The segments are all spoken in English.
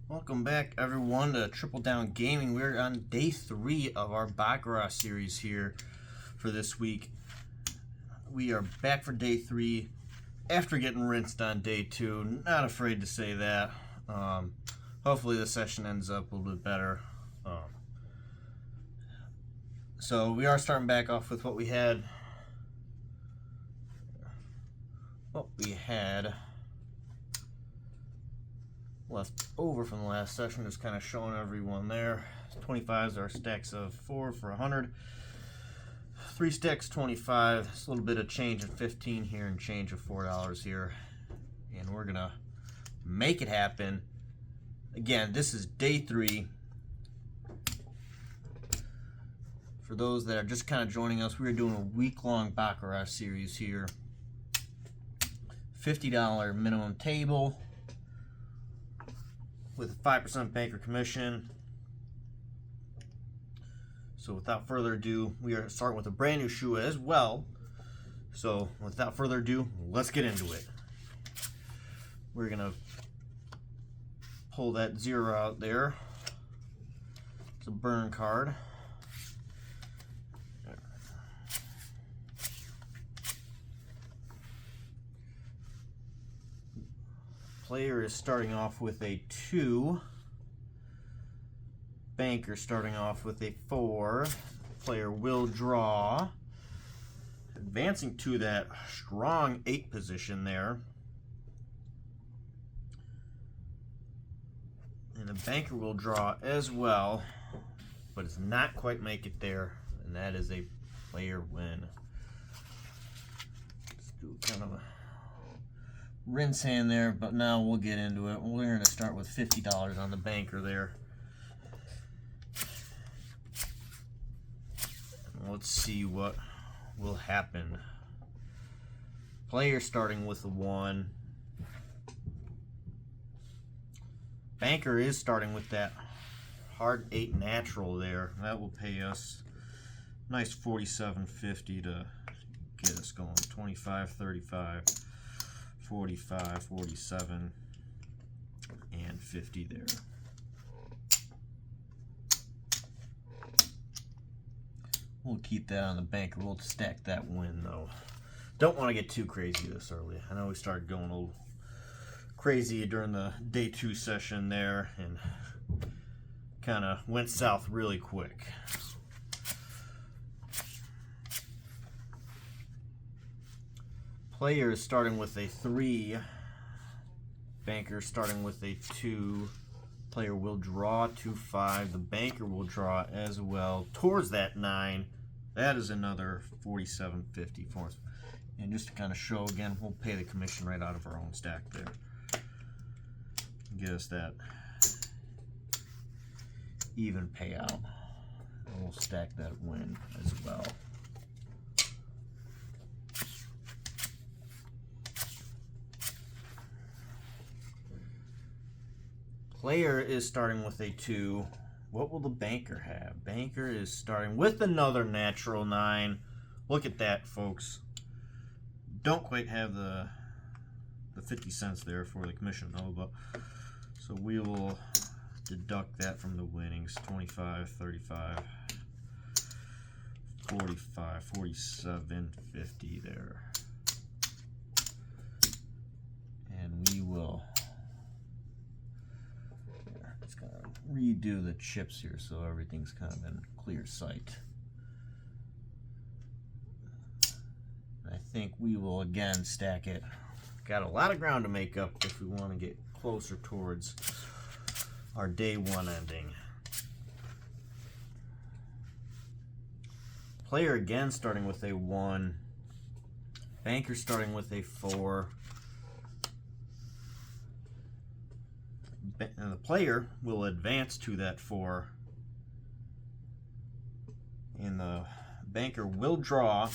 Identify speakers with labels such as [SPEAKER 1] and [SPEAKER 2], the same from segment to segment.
[SPEAKER 1] Welcome back, everyone, to Triple Down Gaming. We're on day 3 of our Baccarat series here for this week. We are back for day 3 after getting rinsed on day 2. Not afraid to say that. Hopefully the session ends up a little bit better. So we are starting back off with what we had. Left over from the last session, just kind of showing everyone there. 25s are stacks of 4 for 100. 3 stacks 25. It's a little bit of change of 15 here and change of $4 here, and we're gonna make it happen. Again, this is day 3. For those that are just kind of joining us, we're doing a week-long Baccarat series here. $50 minimum table with a 5% banker commission. So without further ado, we are starting with a brand new shoe as well. So without further ado, let's get into it. We're gonna pull that 0 out there. It's a burn card. Player is starting off with a 2. Banker starting off with a 4. Player will draw. Advancing to that strong 8 position there. And the banker will draw as well, but it's not quite make it there, and that is a player win. Let's do kind of a rinse hand there, but now we'll get into it. We're going to start with $50 on the banker there. Let's see what will happen. Player starting with a 1. Banker is starting with that hard 8 natural there. That will pay us a nice $47.50 to get us going. 25, 35. 45, 47, and 50 there. We'll keep that on the banker. We'll stack that win, though. Don't want to get too crazy this early. I know we started going a little crazy during the day 2 session there and kind of went south really quick. Player is starting with a 3. Banker starting with a 2. Player will draw to 5. The banker will draw as well towards that 9. That is another $47.50 for us. And just to kind of show again, we'll pay the commission right out of our own stack there. Get us that even payout. And we'll stack that win as well. Player is starting with a 2. What will the banker have? Banker is starting with another natural 9. Look at that, folks. Don't quite have the 50 cents there for the commission, though, but so we will deduct that from the winnings. 25, 35, 45, 47, 50 there. And we will redo the chips here so everything's kind of in clear sight. I think we will again stack it. Got a lot of ground to make up if we want to get closer towards our day 1 ending. Player again starting with a 1. Banker starting with a 4. And the player will advance to that 4, and the banker will draw,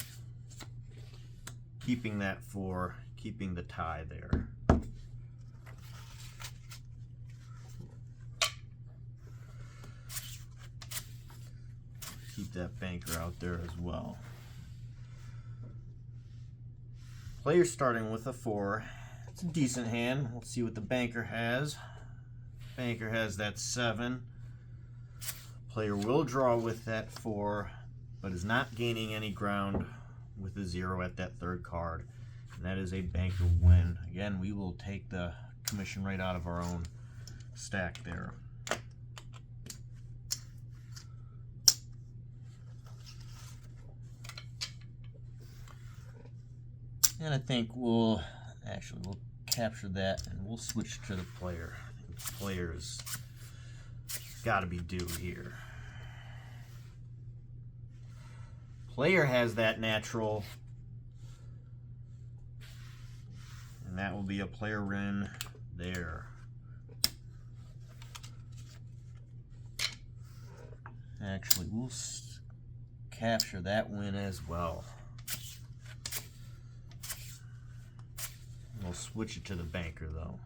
[SPEAKER 1] keeping that 4, keeping the tie there. Keep that banker out there as well. Player starting with a 4. It's a decent hand. Let's see what the banker has. Banker has that 7. Player will draw with that 4, but is not gaining any ground with a 0 at that 3rd card. And that is a banker win. Again, we will take the commission right out of our own stack there. And I think we'll capture that and we'll switch to the player. The player's got to be due here. Player has that natural, and that will be a player win there. Actually, we'll capture that win as well. We'll switch it to the banker though.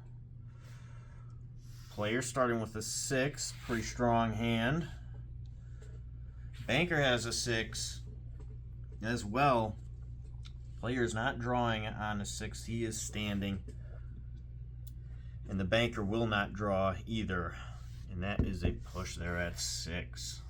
[SPEAKER 1] Player starting with a 6, pretty strong hand. Banker has a 6 as well. Player is not drawing on a 6, he is standing. And the banker will not draw either. And that is a push there at 6.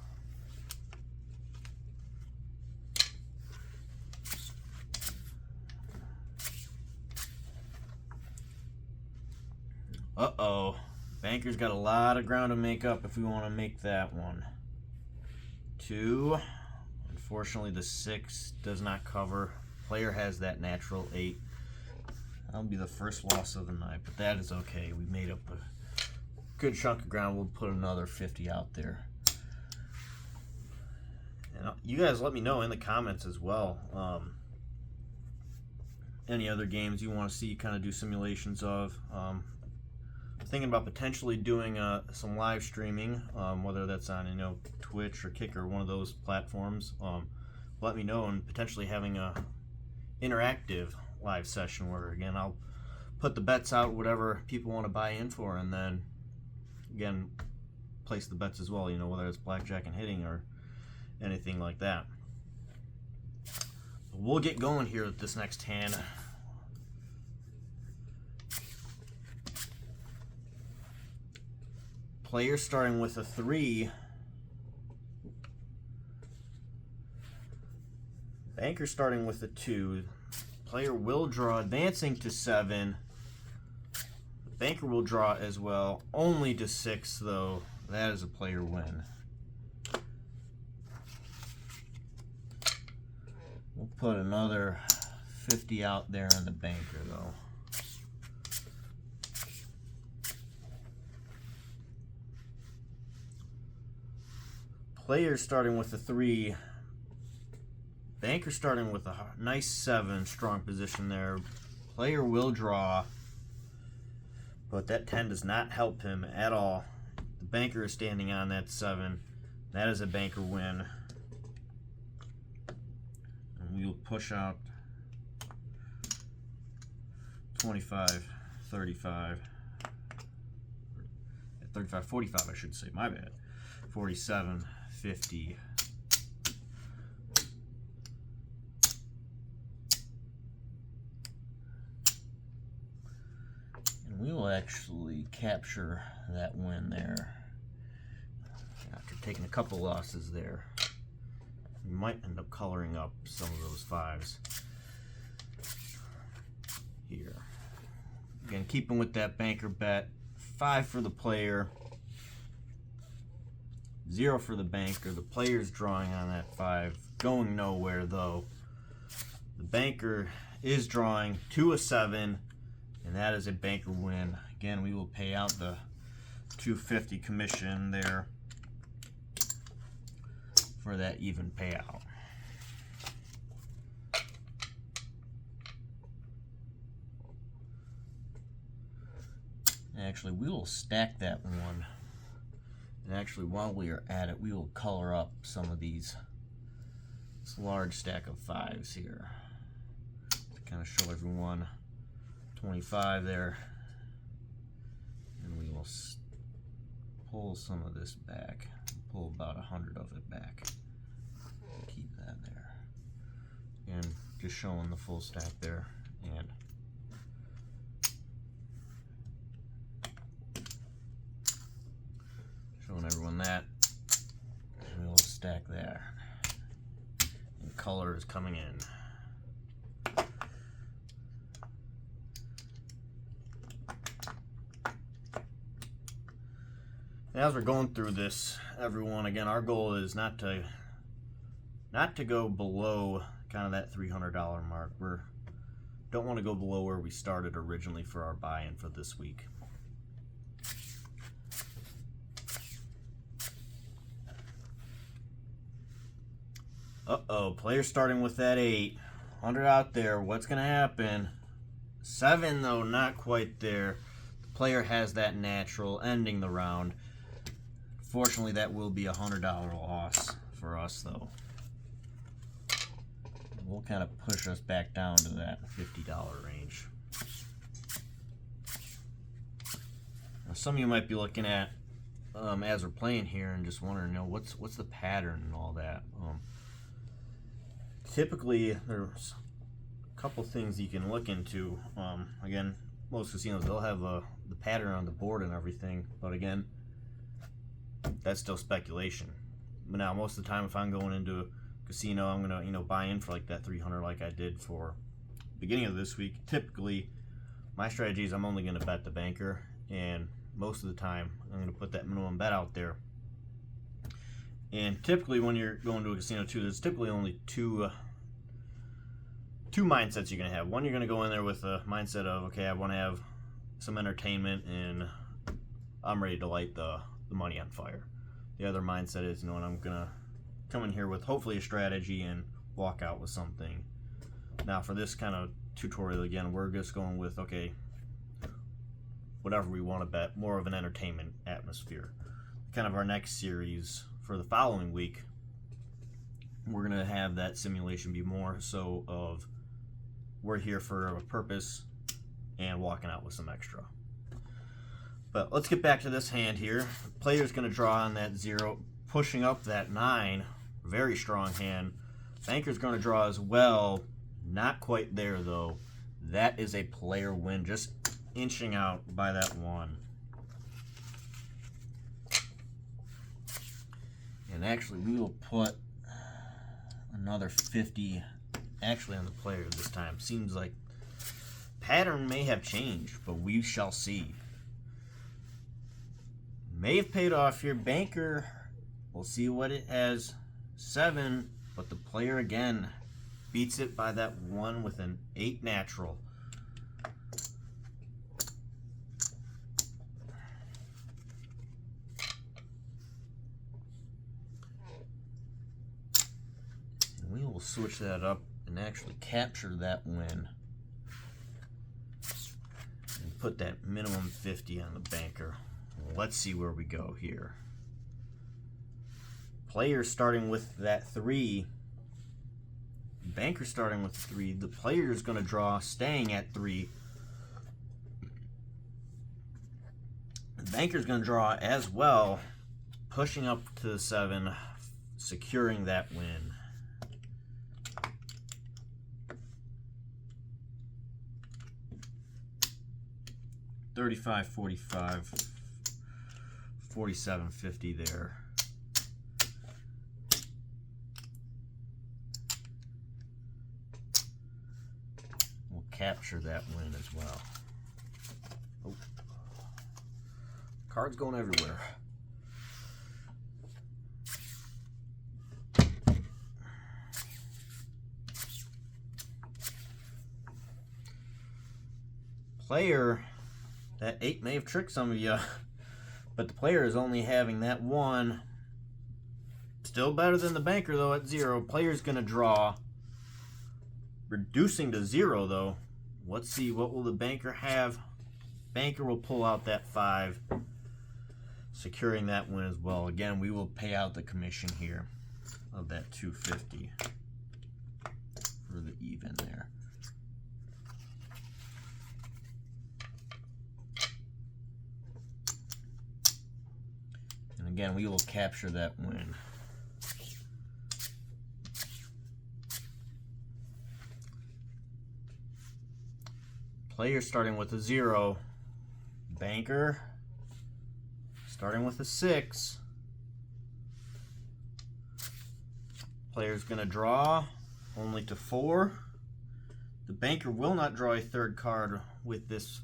[SPEAKER 1] Uh-oh. Banker's got a lot of ground to make up if we want to make that one. 2. Unfortunately, the 6 does not cover. Player has that natural 8. That'll be the first loss of the night, but that is okay. We made up a good chunk of ground. We'll put another 50 out there. And you guys let me know in the comments as well. Any other games you want to see kind of do simulations of. Thinking about potentially doing some live streaming, whether that's on Twitch or Kick or one of those platforms. Let me know, and potentially having a interactive live session where again I'll put the bets out, whatever people want to buy in for, and then again place the bets as well. Whether it's blackjack and hitting or anything like that. We'll get going here with this next hand. Player starting with a 3. Banker starting with a 2. Player will draw, advancing to 7. The banker will draw as well, only to 6 though. That is a player win. We'll put another 50 out there in the banker though. Player starting with a 3. Banker starting with a nice 7, strong position there. Player will draw, but that 10 does not help him at all. The banker is standing on that 7. That is a banker win. And we will push out 25, 35, 35, 45 I should say, my bad. 47, 50. And we will actually capture that win there. After taking a couple losses there, we might end up coloring up some of those 5s here. Again, keeping with that banker bet, 5 for the player, 0 for the banker. The player's drawing on that 5, going nowhere though. The banker is drawing to a 7, and that is a banker win. Again, we will pay out the $250 commission there for that even payout. Actually, we will stack that one. And actually, while we are at it, we will color up some of these. This large stack of 5s here to kind of show everyone 25 there. And we will pull some of this back. Pull about 100 of it back. Keep that there. And just showing the full stack there. And stack there. And color is coming in. As we're going through this, everyone, again, our goal is not to go below kind of that $300 mark. Don't want to go below where we started originally for our buy-in for this week. Uh-oh, player starting with that 8. 100 out there. What's going to happen? 7, though, not quite there. The player has that natural, ending the round. Fortunately, that will be a $100 loss for us, though. We'll kind of push us back down to that $50 range. Now, some of you might be looking at as we're playing here and just wondering, what's the pattern and all that. Typically, there's a couple things you can look into. Again, most casinos, they'll have the pattern on the board and everything, but again, that's still speculation. But now, most of the time, if I'm going into a casino, I'm gonna buy in for like that 300, like I did for beginning of this week. Typically, my strategy is I'm only gonna bet the banker, and most of the time, I'm gonna put that minimum bet out there. And typically, when you're going to a casino too, there's typically only two mindsets you're gonna have. One, you're gonna go in there with a mindset of, okay, I want to have some entertainment and I'm ready to light the money on fire. The other mindset is, and I'm gonna come in here with hopefully a strategy and walk out with something. Now for this kind of tutorial, again, we're just going with, okay, whatever we want to bet, more of an entertainment atmosphere. Kind of our next series for the following week, we're gonna have that simulation be more so of we're here for a purpose and walking out with some extra. But let's get back to this hand here. The player's going to draw on that 0, pushing up that 9. Very strong hand. Banker's going to draw as well. Not quite there, though. That is a player win, just inching out by that 1. And actually, we will put another 50 actually on the player this time. Seems like pattern may have changed, but we shall see. May have paid off here. Banker, we'll see what it has. 7, but the player again beats it by that 1 with an 8 natural. And we will switch that up and actually capture that win and put that minimum 50 on the banker. Let's see where we go here. Player starting with that 3. Banker starting with 3. The player is going to draw, staying at 3. The banker is going to draw as well, pushing up to the 7, securing that win. $35.45. 47.50 there. We'll capture that win as well. Oh. Cards going everywhere. Player, that 8 may have tricked some of you. But the player is only having that 1. Still better than the banker, though, at 0. Player's going to draw. Reducing to 0, though. Let's see, what will the banker have? Banker will pull out that 5, securing that win as well. Again, we will pay out the commission here of that $250 for the even there. Again, we will capture that win. Player starting with a 0. Banker starting with a 6. Player's going to draw only to 4. The banker will not draw a third card with this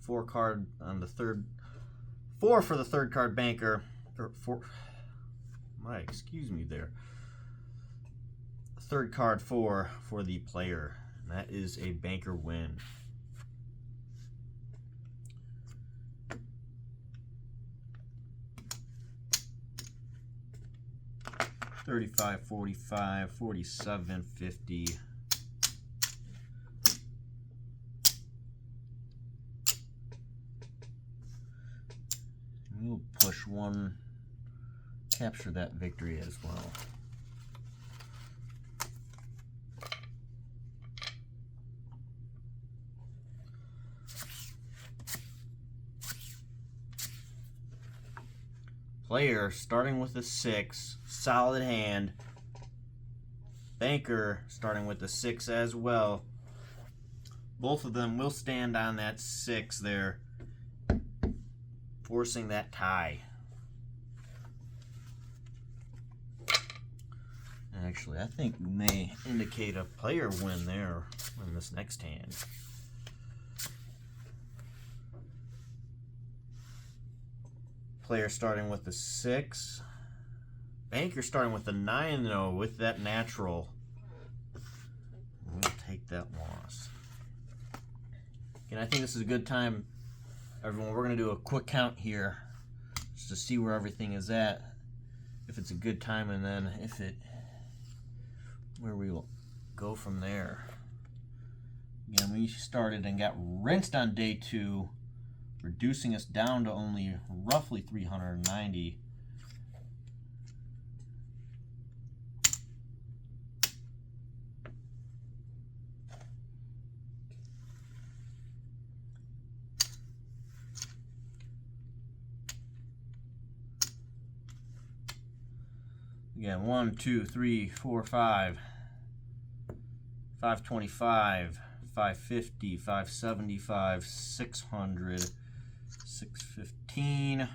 [SPEAKER 1] 4 card on the third. 4 for the third card banker. Or 4. Excuse me there. Third card 4 for the player. And that is a banker win. $35, $45, $47, $50. We'll push 1, capture that victory as well. Player starting with a 6, solid hand. Banker starting with a 6 as well. Both of them will stand on that 6 there, forcing that tie. Actually, I think we may indicate a player win there in this next hand. Player starting with the 6. Banker starting with the 9, though, with that natural. We'll take that loss. And I think this is a good time, everyone. We're going to do a quick count here just to see where everything is at. If it's a good time, and then where we will go from there. Again, we started and got rinsed on day 2. Reducing us down to only roughly 390. Again, 1, 2, 3, 4, 5. 525, 550, 575, 600. 615,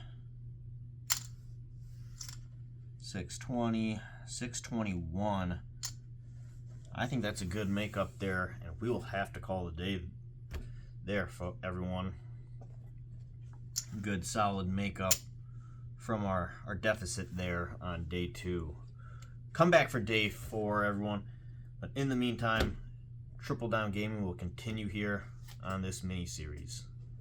[SPEAKER 1] 620, 621. I think that's a good makeup there, and we will have to call the day there, everyone. Good solid makeup from our deficit there on day 2. Come back for day 4, everyone. But in the meantime, Triple Down Gaming will continue here on this mini series.